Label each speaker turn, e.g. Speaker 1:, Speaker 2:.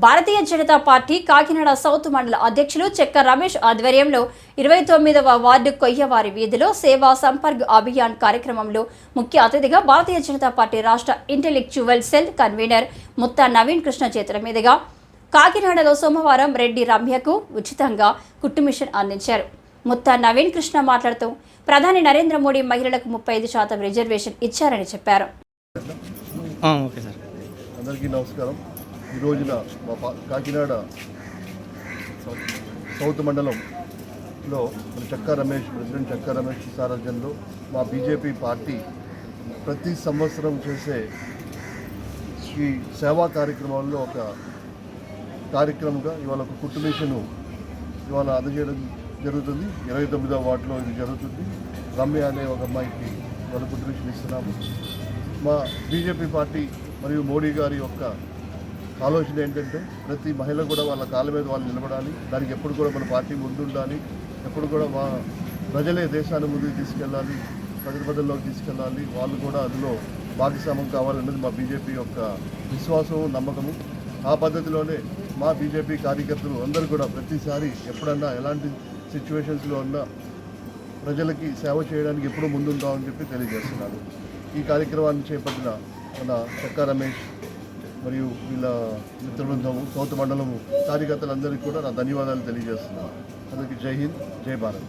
Speaker 1: Bharatiya Janata party Kakinada south మండల అధ్యక్షులు చెక్క రమేష్ ఆధ్వర్యంలో 29వ వార్డు కొయ్యవారి వీధిలో సేవా సంపర్క్ అభియాన్ కార్యక్రమంలో ముఖ్య అతిథిగా భారతీయ జనతా పార్టీ రాష్ట్ర intellectual cell convener Mutha Naveen Krishna చేతుల మీదుగా కాకినాడలో సోమవారం రెడ్డి రమ్యకు ఉచితంగా కుట్టు మిషన్ అందించారు. ముత్తా నవీన్ కృష్ణ మాట్లాడుతూ ప్రధాని నరేంద్ర మోడీ మహిళలకు 35% రిజర్వేషన్ ఇచ్చారని చెప్పారు.
Speaker 2: అందరికీ నమస్కారం. ఈ రోజున మా కాకినాడ సౌత్ మండలంలో ప్రెసిడెంట్ చెక్క రమేష్ సారథ్యంలో మా బీజేపీ పార్టీ ప్రతి సంవత్సరం చేసే ఈ సేవా కార్యక్రమాల్లో ఒక కార్యక్రమంగా ఇవాళ ఒక కుట్టు మిషను ఇవాళ అందజేయడం జరుగుతుంది. 29వ వార్డులో ఇది జరుగుతుంది. రమ్య అనే ఒక అమ్మాయికి ఇవాళ కుట్టు మిషన్ ఇస్తున్నాము. మా బీజేపీ పార్టీ మరియు మోడీ గారి యొక్క ఆలోచన ఏంటంటే ప్రతి మహిళ కూడా వాళ్ళ కాళ్ళ మీద వాళ్ళు నిలబడాలి. దానికి ఎప్పుడు కూడా మన పార్టీ ముందుండాలి. ఎప్పుడు కూడా మా ప్రజలే దేశాన్ని ముందుకు తీసుకెళ్ళాలి, ప్రజల్లోకి తీసుకెళ్ళాలి. వాళ్ళు కూడా అందులో భాగస్వామ్యం కావాలన్నది మా బీజేపీ యొక్క విశ్వాసము, నమ్మకము. ఆ పద్ధతిలోనే మా బీజేపీ కార్యకర్తలు అందరూ కూడా ప్రతిసారి ఎప్పుడన్నా ఎలాంటి సిచ్యువేషన్స్లో ఉన్నా ప్రజలకి సేవ చేయడానికి ఎప్పుడూ ముందుంటామని చెప్పి తెలియజేస్తున్నారు. ఈ కార్యక్రమాన్ని చేపట్టిన మన చెక్క రమేష్ మరియు వీళ్ళ మిత్రబృందము సౌత్ మండలము కార్యకర్తలందరికీ కూడా నా ధన్యవాదాలు తెలియజేస్తున్నాను. అందరికీ జై హింద్, జై భారత్.